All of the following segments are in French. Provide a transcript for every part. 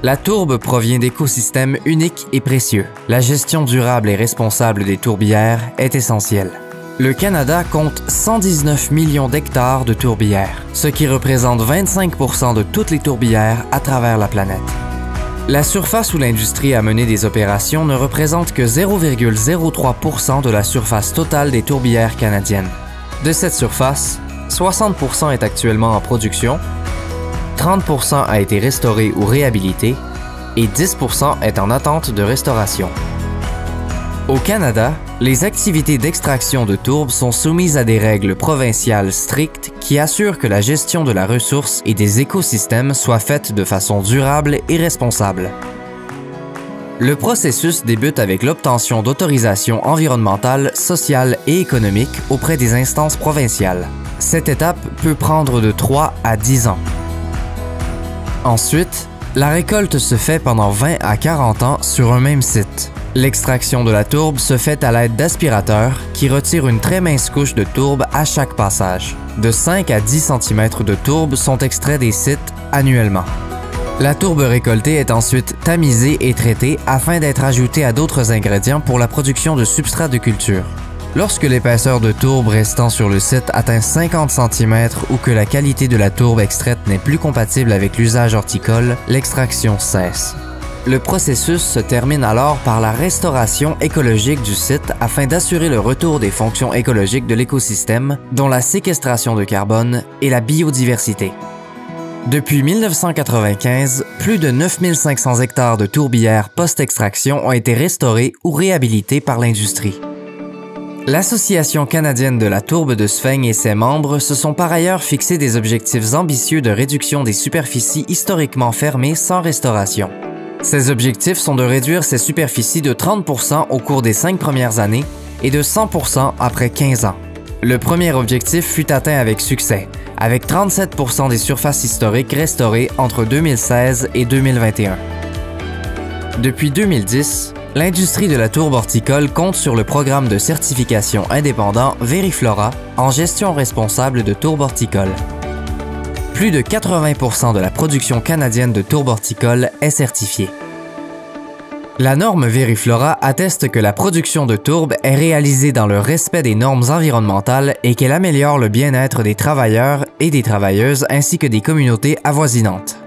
La tourbe provient d'écosystèmes uniques et précieux. La gestion durable et responsable des tourbières est essentielle. Le Canada compte 119 millions d'hectares de tourbières, ce qui représente 25% de toutes les tourbières à travers la planète. La surface où l'industrie a mené des opérations ne représente que 0,03% de la surface totale des tourbières canadiennes. De cette surface, 60% est actuellement en production, 30% a été restauré ou réhabilité et 10% est en attente de restauration. Au Canada, les activités d'extraction de tourbe sont soumises à des règles provinciales strictes qui assurent que la gestion de la ressource et des écosystèmes soit faite de façon durable et responsable. Le processus débute avec l'obtention d'autorisations environnementales, sociales et économiques auprès des instances provinciales. Cette étape peut prendre de 3 à 10 ans. Ensuite, la récolte se fait pendant 20 à 40 ans sur un même site. L'extraction de la tourbe se fait à l'aide d'aspirateurs qui retirent une très mince couche de tourbe à chaque passage. De 5 à 10 cm de tourbe sont extraits des sites annuellement. La tourbe récoltée est ensuite tamisée et traitée afin d'être ajoutée à d'autres ingrédients pour la production de substrats de culture. Lorsque l'épaisseur de tourbe restant sur le site atteint 50 cm ou que la qualité de la tourbe extraite n'est plus compatible avec l'usage horticole, l'extraction cesse. Le processus se termine alors par la restauration écologique du site afin d'assurer le retour des fonctions écologiques de l'écosystème, dont la séquestration de carbone et la biodiversité. Depuis 1995, plus de 9500 hectares de tourbières post-extraction ont été restaurés ou réhabilités par l'industrie. L'Association canadienne de la tourbe de Sphaigne et ses membres se sont par ailleurs fixés des objectifs ambitieux de réduction des superficies historiquement fermées sans restauration. Ces objectifs sont de réduire ces superficies de 30% au cours des 5 premières années et de 100% après 15 ans. Le premier objectif fut atteint avec succès, avec 37% des surfaces historiques restaurées entre 2016 et 2021. Depuis 2010, l'industrie de la tourbe horticole compte sur le programme de certification indépendant Veriflora en gestion responsable de tourbe horticole. Plus de 80% de la production canadienne de tourbe horticole est certifiée. La norme Veriflora atteste que la production de tourbe est réalisée dans le respect des normes environnementales et qu'elle améliore le bien-être des travailleurs et des travailleuses ainsi que des communautés avoisinantes.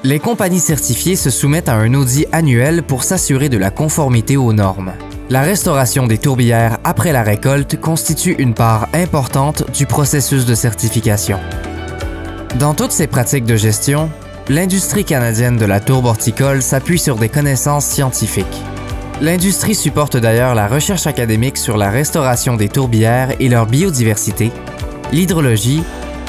Les compagnies certifiées se soumettent à un audit annuel pour s'assurer de la conformité aux normes. La restauration des tourbières après la récolte constitue une part importante du processus de certification. Dans toutes ces pratiques de gestion, l'industrie canadienne de la tourbe horticole s'appuie sur des connaissances scientifiques. L'industrie supporte d'ailleurs la recherche académique sur la restauration des tourbières et leur biodiversité, l'hydrologie,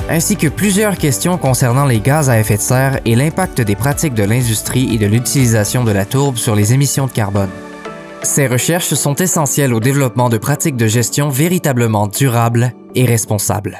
ainsi que plusieurs questions concernant les gaz à effet de serre et l'impact des pratiques de l'industrie et de l'utilisation de la tourbe sur les émissions de carbone. Ces recherches sont essentielles au développement de pratiques de gestion véritablement durables et responsables.